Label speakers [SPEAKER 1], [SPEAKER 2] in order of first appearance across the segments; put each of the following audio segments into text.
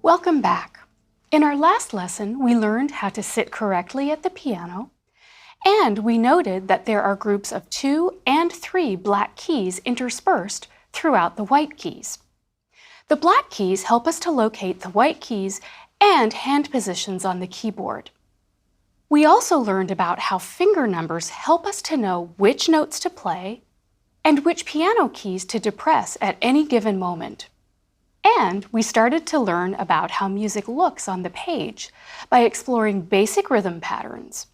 [SPEAKER 1] Welcome back. In our last lesson, we learned how to sit correctly at the piano, and we noted that there are groups of 2 and 3 black keys interspersed throughout the white keys. The black keys help us to locate the white keys and hand positions on the keyboard. We also learned about how finger numbers help us to know which notes to play and which piano keys to depress at any given moment. And we started to learn about how music looks on the page by exploring basic rhythm patterns.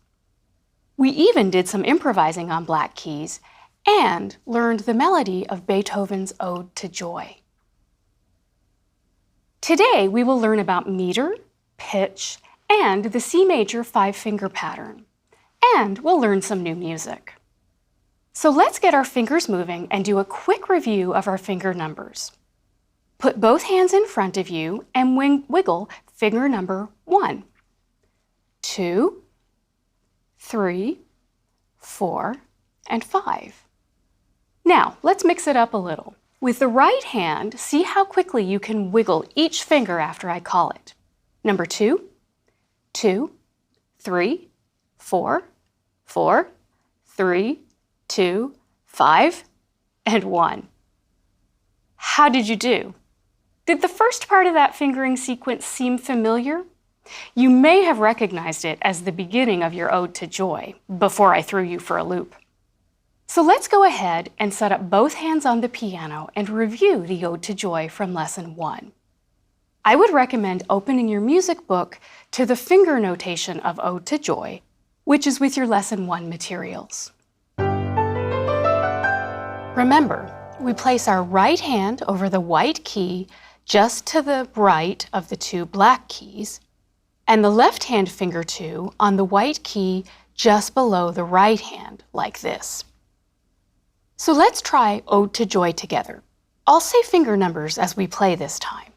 [SPEAKER 1] We even did some improvising on black keys and learned the melody of Beethoven's Ode to Joy. Today, we will learn about meter, pitch, and the C major 5-finger pattern. And we'll learn some new music. So let's get our fingers moving and do a quick review of our finger numbers. Put both hands in front of you and wiggle finger number 1, 2, 3, 4, and 5. Now, let's mix it up a little. With the right hand, see how quickly you can wiggle each finger after I call it. Number 2, 2, 3, 4, 4, 3, 2, 5, and 1. How did you do? Did the first part of that fingering sequence seem familiar? You may have recognized it as the beginning of your Ode to Joy, before I threw you for a loop. So let's go ahead and set up both hands on the piano and review the Ode to Joy from Lesson 1. I would recommend opening your music book to the finger notation of Ode to Joy, which is with your Lesson 1 materials. Remember, we place our right hand over the white key just to the right of the 2 black keys, and the left hand finger 2 on the white key just below the right hand, like this. So let's try Ode to Joy together. I'll say finger numbers as we play this time.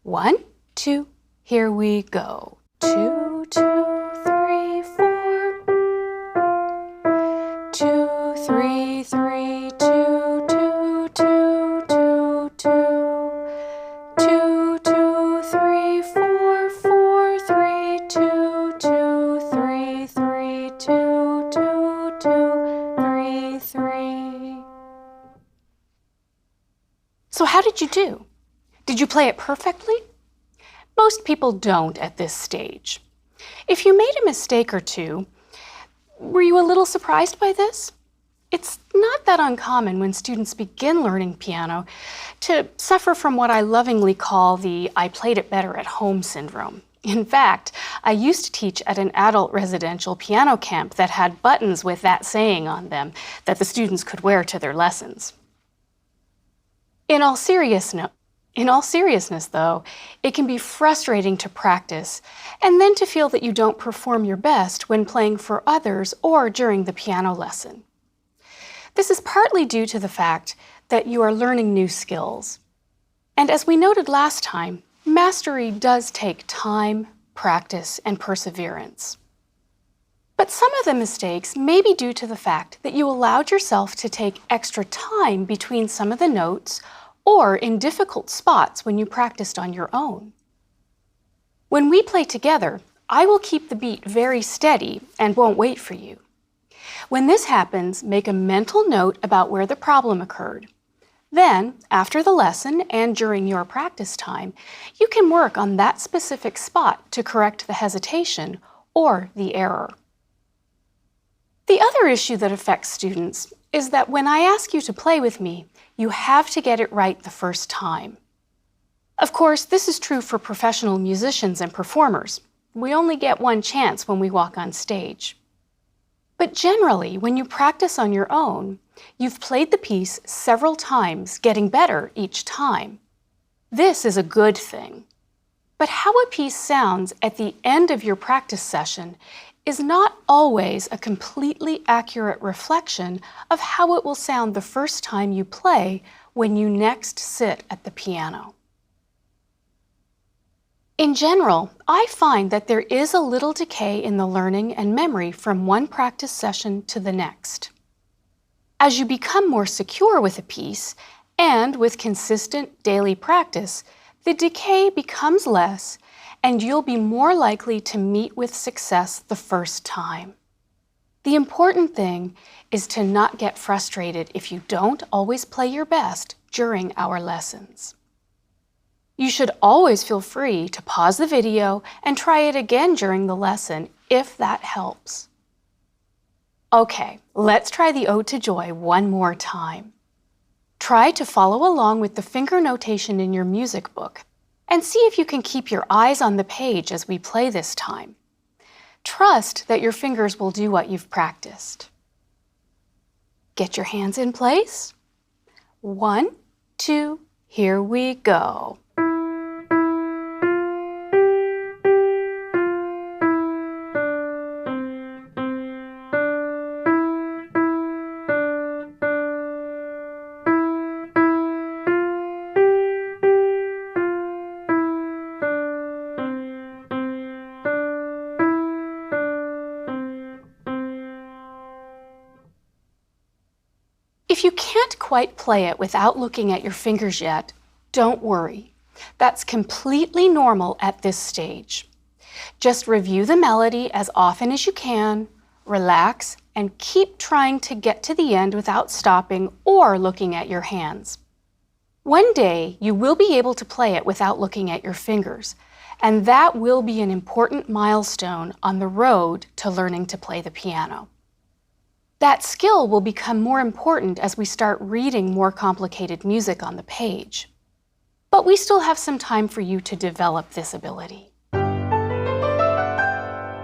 [SPEAKER 1] 1, 2, here we go. 2, 2, 3, 4. 2, 3, 3, 2, 2, 2, 2, 2. 2, 2, 3, 4, 4, 3, 2, 2, 3, 3, 2, 2, 2, 3, 3. So how did you do? Did you play it perfectly? Most people don't at this stage. If you made a mistake or two, were you a little surprised by this? It's not that uncommon when students begin learning piano to suffer from what I lovingly call the "I played it better at home" syndrome. In fact, I used to teach at an adult residential piano camp that had buttons with that saying on them that the students could wear to their lessons. In all seriousness, though, it can be frustrating to practice and then to feel that you don't perform your best when playing for others or during the piano lesson. This is partly due to the fact that you are learning new skills. And as we noted last time, mastery does take time, practice, and perseverance. But some of the mistakes may be due to the fact that you allowed yourself to take extra time between some of the notes or in difficult spots when you practiced on your own. When we play together, I will keep the beat very steady and won't wait for you. When this happens, make a mental note about where the problem occurred. Then, after the lesson and during your practice time, you can work on that specific spot to correct the hesitation or the error. The other issue that affects students is that when I ask you to play with me, you have to get it right the first time. Of course, this is true for professional musicians and performers. We only get one chance when we walk on stage. But generally, when you practice on your own, you've played the piece several times, getting better each time. This is a good thing. But how a piece sounds at the end of your practice session is not always a completely accurate reflection of how it will sound the first time you play when you next sit at the piano. In general, I find that there is a little decay in the learning and memory from one practice session to the next. As you become more secure with a piece, and with consistent daily practice, the decay becomes less and you'll be more likely to meet with success the first time. The important thing is to not get frustrated if you don't always play your best during our lessons. You should always feel free to pause the video and try it again during the lesson if that helps. Okay, let's try the Ode to Joy one more time. Try to follow along with the finger notation in your music book and see if you can keep your eyes on the page as we play this time. Trust that your fingers will do what you've practiced. Get your hands in place. 1, 2, here we go. If you can't quite play it without looking at your fingers yet, don't worry. That's completely normal at this stage. Just review the melody as often as you can, relax, and keep trying to get to the end without stopping or looking at your hands. One day, you will be able to play it without looking at your fingers, and that will be an important milestone on the road to learning to play the piano. That skill will become more important as we start reading more complicated music on the page. But we still have some time for you to develop this ability.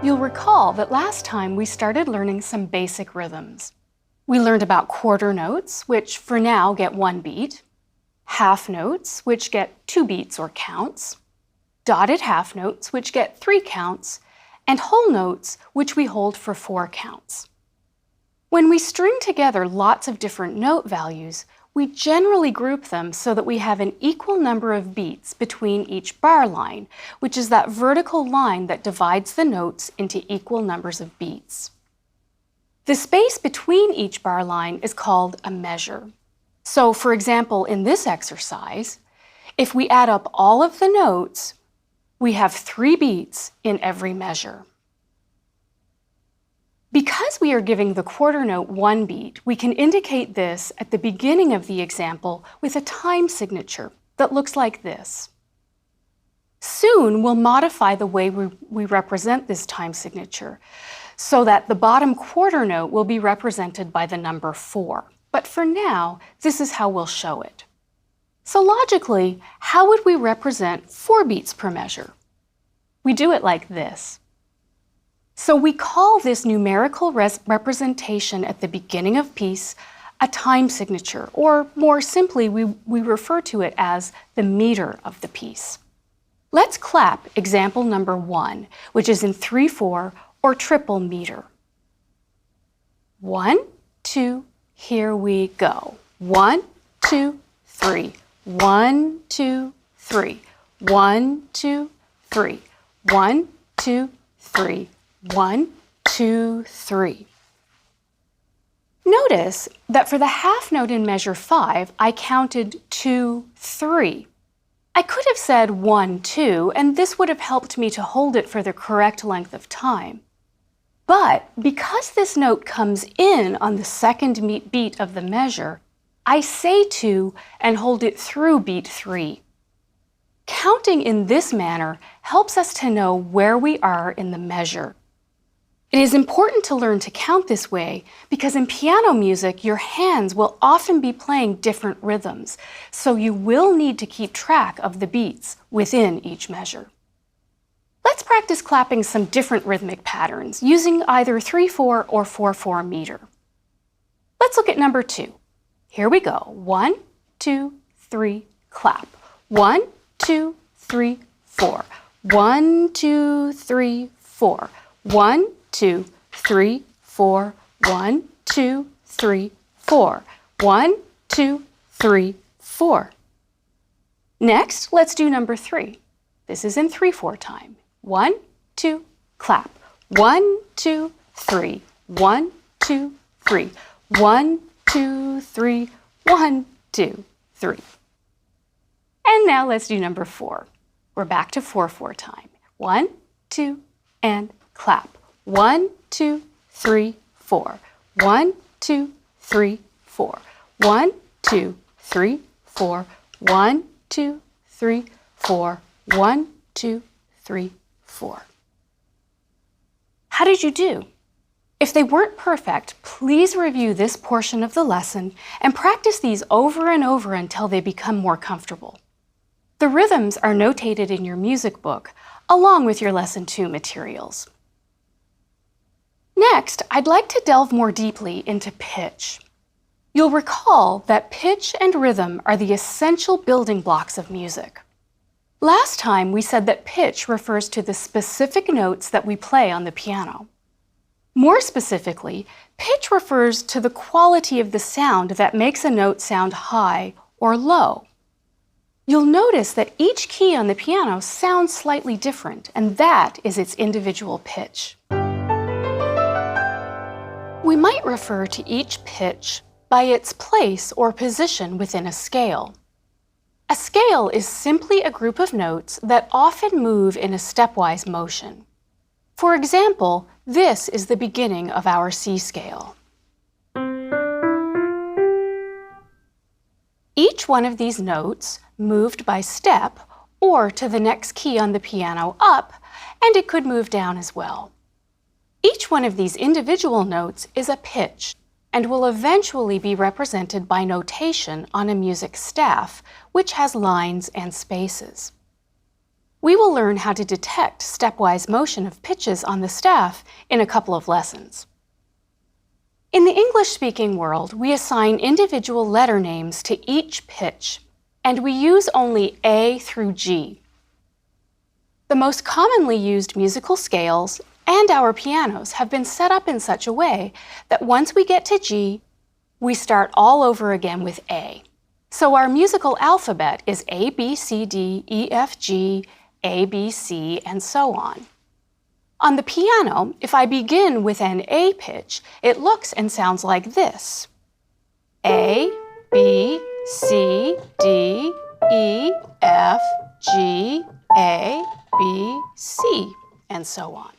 [SPEAKER 1] You'll recall that last time we started learning some basic rhythms. We learned about quarter notes, which for now get 1 beat, half notes, which get 2 beats or counts, dotted half notes, which get 3 counts, and whole notes, which we hold for 4 counts. When we string together lots of different note values, we generally group them so that we have an equal number of beats between each bar line, which is that vertical line that divides the notes into equal numbers of beats. The space between each bar line is called a measure. So, for example, in this exercise, if we add up all of the notes, we have 3 beats in every measure. Because we are giving the quarter note 1 beat, we can indicate this at the beginning of the example with a time signature that looks like this. Soon, we'll modify the way we represent this time signature so that the bottom quarter note will be represented by the number 4. But for now, this is how we'll show it. So logically, how would we represent 4 beats per measure? We do it like this. So we call this numerical representation at the beginning of piece a time signature, or more simply, we refer to it as the meter of the piece. Let's clap example number 1, which is in 3/4 or triple meter. 1, 2, here we go. 1, 2, 3. 1, 2, 3. 1, 2, 3. 1, 2, 3. 1, 2, 3. Notice that for the half note in measure 5, I counted 2, 3. I could have said 1, 2, and this would have helped me to hold it for the correct length of time. But because this note comes in on the second beat of the measure, I say 2 and hold it through beat 3. Counting in this manner helps us to know where we are in the measure. It is important to learn to count this way because in piano music, your hands will often be playing different rhythms, so you will need to keep track of the beats within each measure. Let's practice clapping some different rhythmic patterns using either 3/4 or 4/4 meter. Let's look at number 2. Here we go. 1, 2, 3, clap. 1, 2, 3, 4. 1, 2, 3, 4. 1, 2, 3, 4. 1, 2, 3, 4. 1, 2, 3, 4. Next, let's do number 3. This is in 3/4 time. 1, 2, clap. 1, 2, 3. 1, 2, 3. 1, 2, 3. 1, 2, 3. And now let's do number 4. We're back to 4/4 time. 1, 2, and clap. 1, 2, 3, 4. 1, 2, 3, 4. 1, 2, 3, 4. 1, 2, 3, 4. 1, 2, 3, 4. How did you do? If they weren't perfect, please review this portion of the lesson and practice these over and over until they become more comfortable. The rhythms are notated in your music book, along with your Lesson 2 materials. Next, I'd like to delve more deeply into pitch. You'll recall that pitch and rhythm are the essential building blocks of music. Last time, we said that pitch refers to the specific notes that we play on the piano. More specifically, pitch refers to the quality of the sound that makes a note sound high or low. You'll notice that each key on the piano sounds slightly different, and that is its individual pitch. We might refer to each pitch by its place or position within a scale. A scale is simply a group of notes that often move in a stepwise motion. For example, this is the beginning of our C scale. Each one of these notes moved by step or to the next key on the piano up, and it could move down as well. Each one of these individual notes is a pitch and will eventually be represented by notation on a music staff, which has lines and spaces. We will learn how to detect stepwise motion of pitches on the staff in a couple of lessons. In the English-speaking world, we assign individual letter names to each pitch, and we use only A through G. The most commonly used musical scales and our pianos have been set up in such a way that once we get to G, we start all over again with A. So our musical alphabet is A, B, C, D, E, F, G, A, B, C, and so on. On the piano, if I begin with an A pitch, it looks and sounds like this. A, B, C, D, E, F, G, A, B, C, and so on.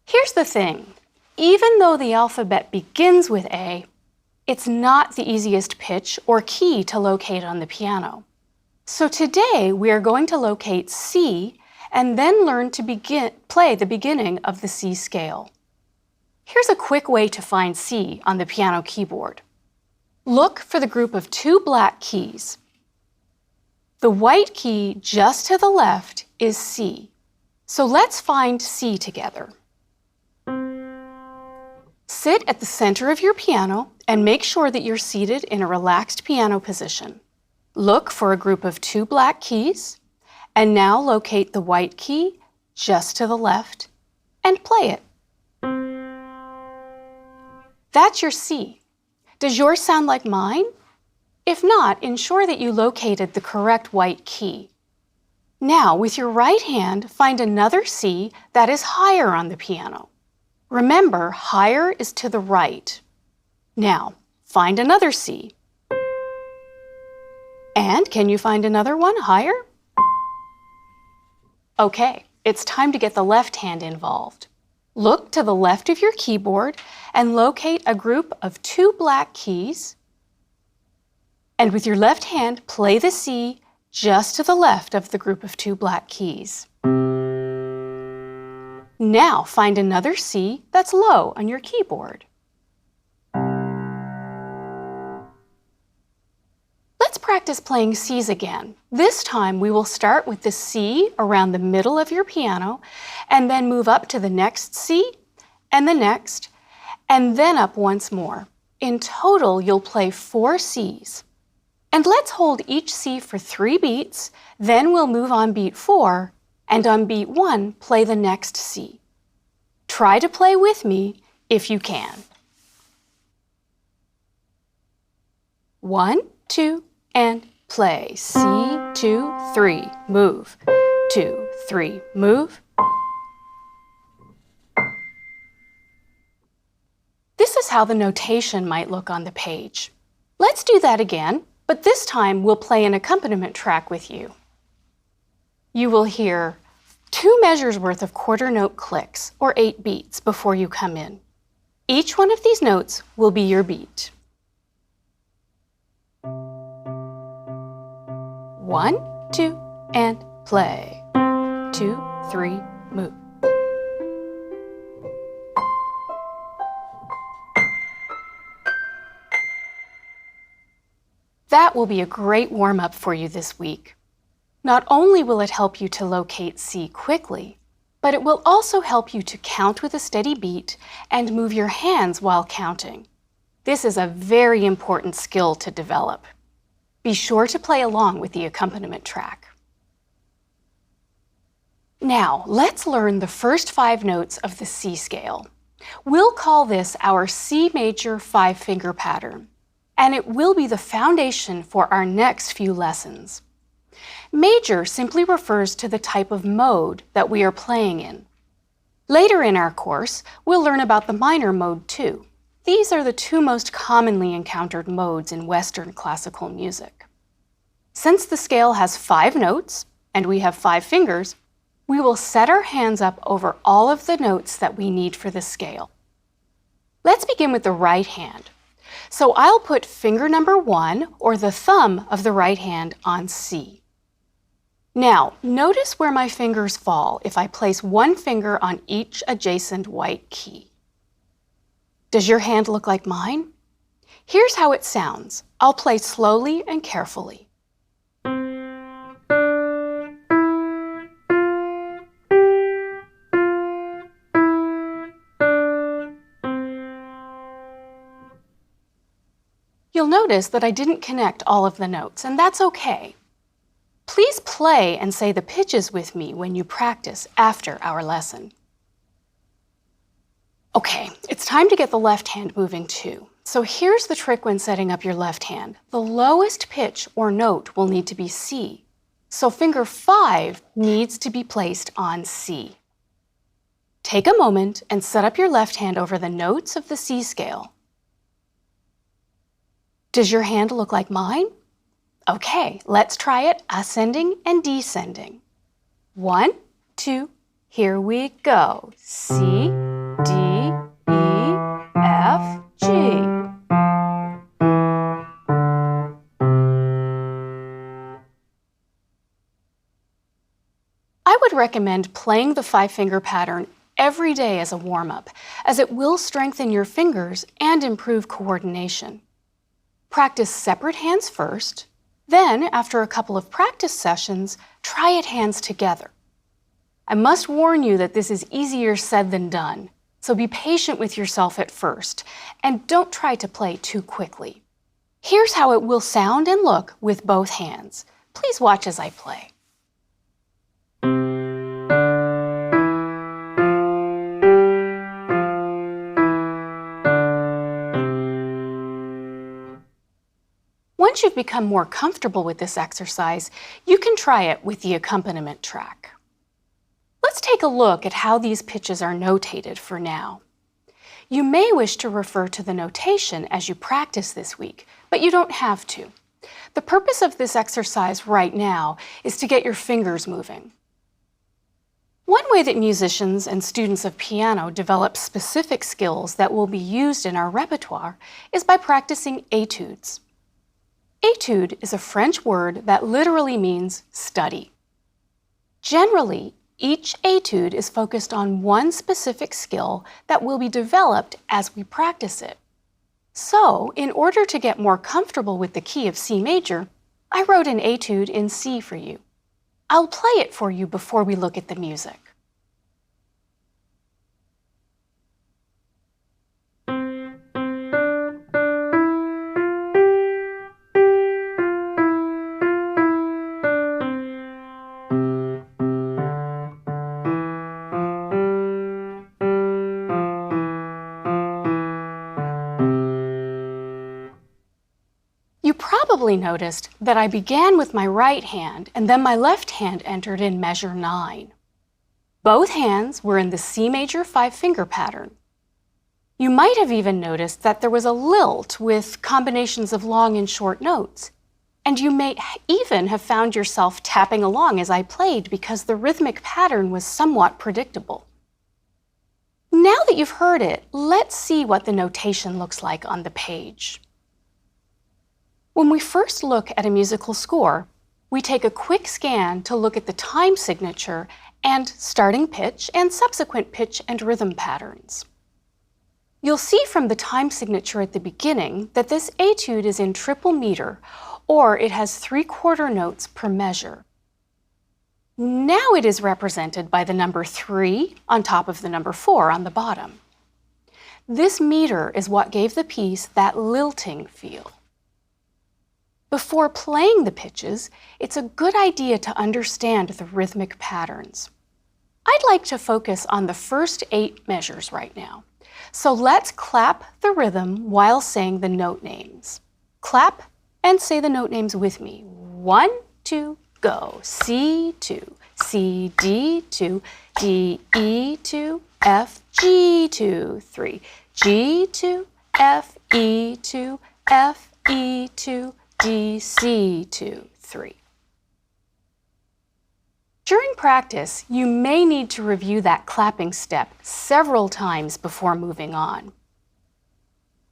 [SPEAKER 1] Here's the thing. Even though the alphabet begins with A, it's not the easiest pitch or key to locate on the piano. So today we are going to locate C and then learn to play the beginning of the C scale. Here's a quick way to find C on the piano keyboard. Look for the group of 2 black keys. The white key just to the left is C. So let's find C together. Sit at the center of your piano and make sure that you're seated in a relaxed piano position. Look for a group of 2 black keys, and now locate the white key just to the left and play it. That's your C. Does yours sound like mine? If not, ensure that you located the correct white key. Now, with your right hand, find another C that is higher on the piano. Remember, higher is to the right. Now, find another C. And can you find another one higher? Okay, it's time to get the left hand involved. Look to the left of your keyboard and locate a group of 2 black keys. And with your left hand, play the C just to the left of the group of 2 black keys. Now find another C that's low on your keyboard. Let's practice playing C's again. This time we will start with the C around the middle of your piano and then move up to the next C and the next, and then up once more. In total, you'll play 4 C's. And let's hold each C for 3 beats, then we'll move on beat 4, and on beat 1, play the next C. Try to play with me if you can. 1, 2, and play. C, 2, 3, move. 2, 3, move. This is how the notation might look on the page. Let's do that again. but this time we'll play an accompaniment track with you. You will hear 2 measures worth of quarter note clicks, or 8 beats, before you come in. Each one of these notes will be your beat. 1, 2, and play. 2, 3, move. That will be a great warm-up for you this week. Not only will it help you to locate C quickly, but it will also help you to count with a steady beat and move your hands while counting. This is a very important skill to develop. Be sure to play along with the accompaniment track. Now, let's learn the first 5 notes of the C scale. We'll call this our C major 5-finger pattern, and it will be the foundation for our next few lessons. Major simply refers to the type of mode that we are playing in. Later in our course, we'll learn about the minor mode too. These are the 2 most commonly encountered modes in Western classical music. Since the scale has 5 notes, and we have 5 fingers, we will set our hands up over all of the notes that we need for the scale. Let's begin with the right hand. So I'll put finger number 1, or the thumb of the right hand, on C. Now, notice where my fingers fall if I place 1 finger on each adjacent white key. Does your hand look like mine? Here's how it sounds. I'll play slowly and carefully. You'll notice that I didn't connect all of the notes, and that's okay. Please play and say the pitches with me when you practice after our lesson. Okay, it's time to get the left hand moving too. So here's the trick when setting up your left hand. The lowest pitch or note will need to be C. So finger 5 needs to be placed on C. Take a moment and set up your left hand over the notes of the C scale. Does your hand look like mine? Okay, let's try it ascending and descending. 1, 2, here we go. C, D, E, F, G. I would recommend playing the 5-finger pattern every day as a warm-up, as it will strengthen your fingers and improve coordination. Practice separate hands first. Then, after a couple of practice sessions, try it hands together. I must warn you that this is easier said than done, so be patient with yourself at first, and don't try to play too quickly. Here's how it will sound and look with both hands. Please watch as I play. Once you've become more comfortable with this exercise, you can try it with the accompaniment track. Let's take a look at how these pitches are notated for now. You may wish to refer to the notation as you practice this week, but you don't have to. The purpose of this exercise right now is to get your fingers moving. One way that musicians and students of piano develop specific skills that will be used in our repertoire is by practicing études. Étude is a French word that literally means study. Generally, each étude is focused on one specific skill that will be developed as we practice it. So, in order to get more comfortable with the key of C major, I wrote an étude in C for you. I'll play it for you before we look at the music. You probably noticed that I began with my right hand and then my left hand entered in measure 9. Both hands were in the C major 5-finger pattern. You might have even noticed that there was a lilt with combinations of long and short notes. And you may even have found yourself tapping along as I played because the rhythmic pattern was somewhat predictable. Now that you've heard it, let's see what the notation looks like on the page. When we first look at a musical score, we take a quick scan to look at the time signature and starting pitch and subsequent pitch and rhythm patterns. You'll see from the time signature at the beginning that this etude is in triple meter, or it has 3/4 notes per measure. Now it is represented by the number 3 on top of the number 4 on the bottom. This meter is what gave the piece that lilting feel. Before playing the pitches, it's a good idea to understand the rhythmic patterns. I'd like to focus on the first 8 measures right now. So let's clap the rhythm while saying the note names. Clap and say the note names with me. 1, 2, go. C2, C, D2, D, E2, F, G2, 3. G2, F, E2, F, E2, D, C2, 3. During practice, you may need to review that clapping step several times before moving on.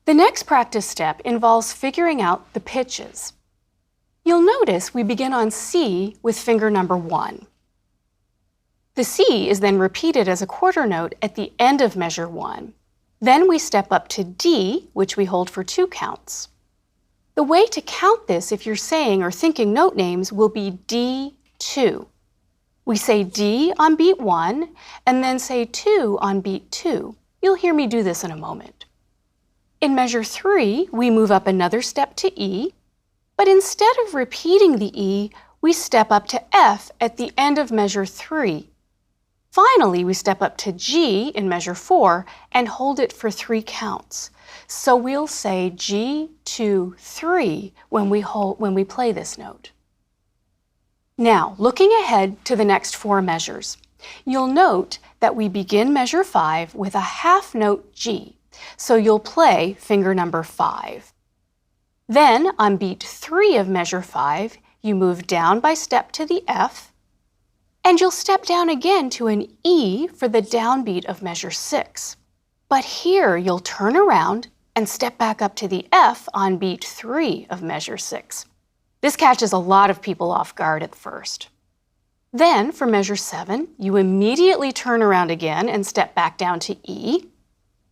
[SPEAKER 1] The next practice step involves figuring out the pitches. You'll notice we begin on C with finger number 1. The C is then repeated as a quarter note at the end of measure 1. Then we step up to D, which we hold for 2 counts. The way to count this if you're saying or thinking note names will be D2. We say D on beat 1 and then say 2 on beat 2. You'll hear me do this in a moment. In measure 3, we move up another step to E, but instead of repeating the E, we step up to F at the end of measure 3. Finally, we step up to G in measure 4 and hold it for 3 counts. So we'll say G, 2, 3 when we play this note. Now, looking ahead to the next 4 measures, you'll note that we begin measure 5 with a half note G. So you'll play finger number 5. Then, on beat 3 of measure 5, you move down by step to the F, and you'll step down again to an E for the downbeat of measure 6. But here you'll turn around and step back up to the F on beat 3 of measure 6. This catches a lot of people off guard at first. Then, for measure 7, you immediately turn around again and step back down to E.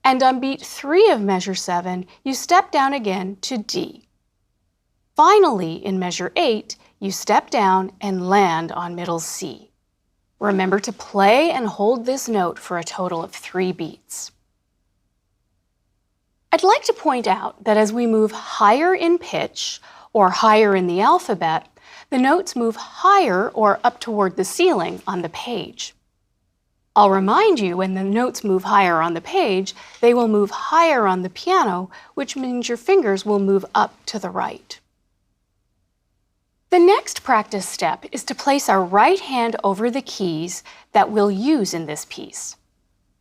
[SPEAKER 1] And on beat 3 of measure 7, you step down again to D. Finally, in measure 8, you step down and land on middle C. Remember to play and hold this note for a total of 3 beats. I'd like to point out that as we move higher in pitch or higher in the alphabet, the notes move higher or up toward the ceiling on the page. I'll remind you when the notes move higher on the page, they will move higher on the piano, which means your fingers will move up to the right. The next practice step is to place our right hand over the keys that we'll use in this piece.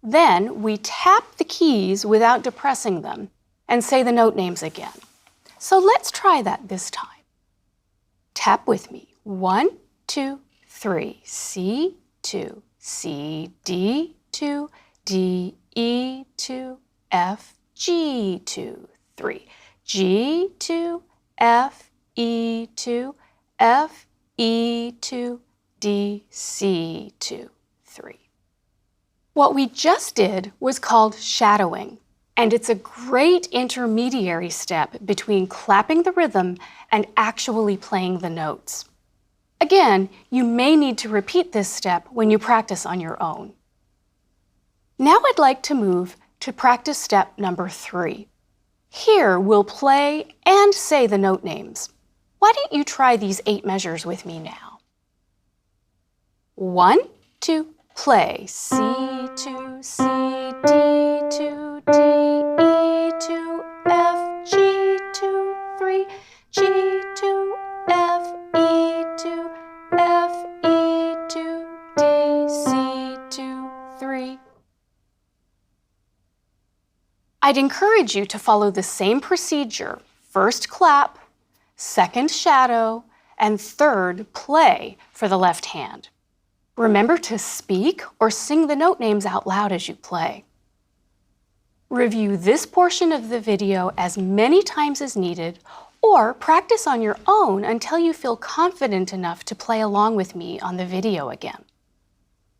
[SPEAKER 1] Then we tap the keys without depressing them and say the note names again. So let's try that this time. Tap with me. 1, 2, 3. C2, C, D2, D, E2, F, G2, 3. G2, F, E2, F, E2, D, C2, 3. What we just did was called shadowing, and it's a great intermediary step between clapping the rhythm and actually playing the notes. Again, you may need to repeat this step when you practice on your own. Now I'd like to move to practice step number 3. Here we'll play and say the note names. Why don't you try these 8 measures with me now? 1, 2, play. C2, C, D2, D, E2, F, G2, 3, G2, F, E2, F, E2, D, C2, 3. I'd encourage you to follow the same procedure. First clap, second shadow, and third play for the left hand. Remember to speak or sing the note names out loud as you play. Review this portion of the video as many times as needed, or practice on your own until you feel confident enough to play along with me on the video again.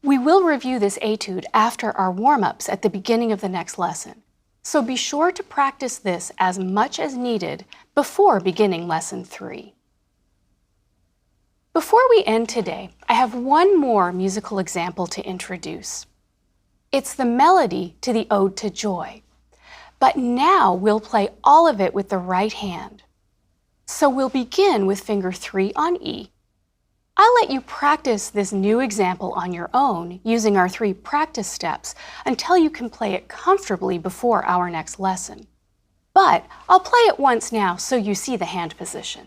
[SPEAKER 1] We will review this etude after our warm-ups at the beginning of the next lesson, so be sure to practice this as much as needed before beginning Lesson 3. Before we end today, I have one more musical example to introduce. It's the melody to the Ode to Joy, but now we'll play all of it with the right hand. So we'll begin with finger 3 on E. I'll let you practice this new example on your own using our 3 practice steps until you can play it comfortably before our next lesson. But I'll play it once now so you see the hand position.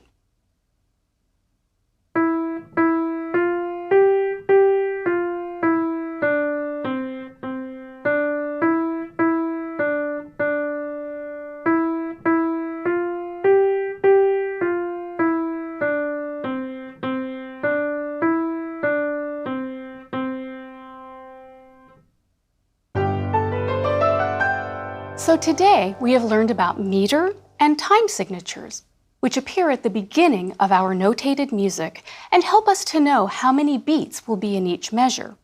[SPEAKER 1] So today we have learned about meter and time signatures, which appear at the beginning of our notated music and help us to know how many beats will be in each measure.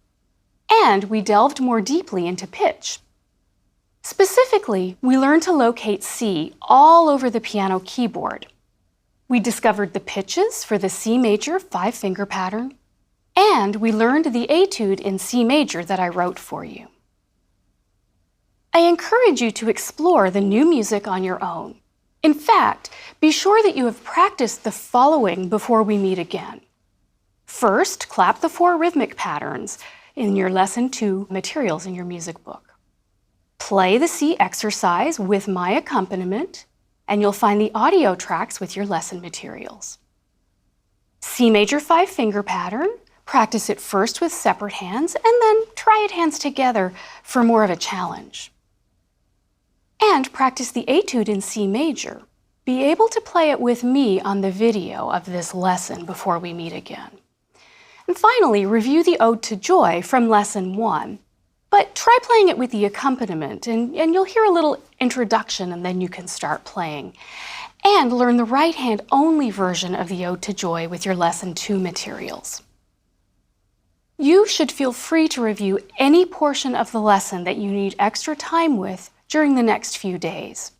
[SPEAKER 1] And we delved more deeply into pitch. Specifically, we learned to locate C all over the piano keyboard. We discovered the pitches for the C major 5-finger pattern, and we learned the etude in C major that I wrote for you. I encourage you to explore the new music on your own. In fact, be sure that you have practiced the following before we meet again. First, clap the 4 rhythmic patterns in your Lesson 2 materials in your music book. Play the C exercise with my accompaniment, and you'll find the audio tracks with your lesson materials. C major 5-finger pattern, practice it first with separate hands, and then try it hands together for more of a challenge. And practice the etude in C major. Be able to play it with me on the video of this lesson before we meet again. And finally, review the Ode to Joy from Lesson 1. But try playing it with the accompaniment, and you'll hear a little introduction, and then you can start playing. And learn the right hand only version of the Ode to Joy with your Lesson 2 materials. You should feel free to review any portion of the lesson that you need extra time with during the next few days.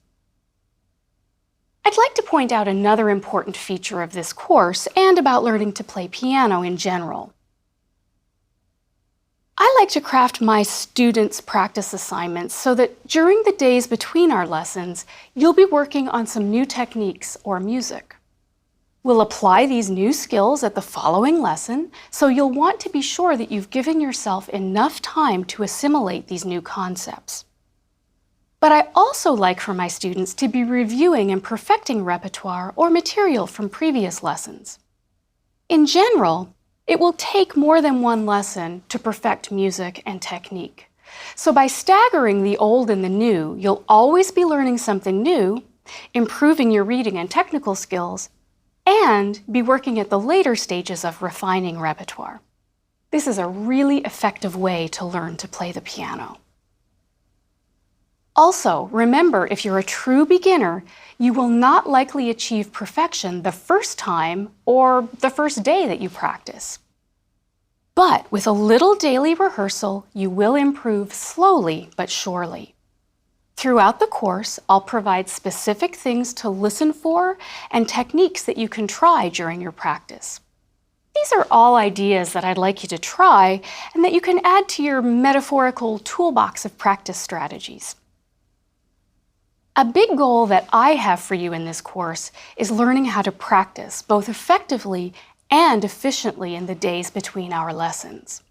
[SPEAKER 1] I'd like to point out another important feature of this course and about learning to play piano in general. I like to craft my students' practice assignments so that during the days between our lessons, you'll be working on some new techniques or music. We'll apply these new skills at the following lesson, so you'll want to be sure that you've given yourself enough time to assimilate these new concepts. But I also like for my students to be reviewing and perfecting repertoire or material from previous lessons. In general, it will take more than one lesson to perfect music and technique. So by staggering the old and the new, you'll always be learning something new, improving your reading and technical skills, and be working at the later stages of refining repertoire. This is a really effective way to learn to play the piano. Also, remember, if you're a true beginner, you will not likely achieve perfection the first time or the first day that you practice. But with a little daily rehearsal, you will improve slowly but surely. Throughout the course, I'll provide specific things to listen for and techniques that you can try during your practice. These are all ideas that I'd like you to try and that you can add to your metaphorical toolbox of practice strategies. A big goal that I have for you in this course is learning how to practice both effectively and efficiently in the days between our lessons.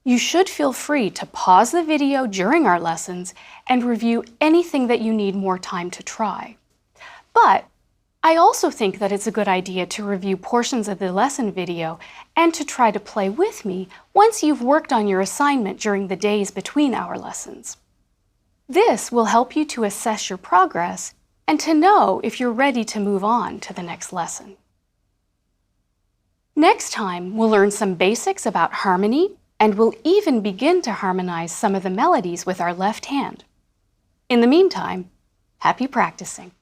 [SPEAKER 1] You should feel free to pause the video during our lessons and review anything that you need more time to try. But I also think that it's a good idea to review portions of the lesson video and to try to play with me once you've worked on your assignment during the days between our lessons. This will help you to assess your progress and to know if you're ready to move on to the next lesson. Next time, we'll learn some basics about harmony, and we'll even begin to harmonize some of the melodies with our left hand. In the meantime, happy practicing.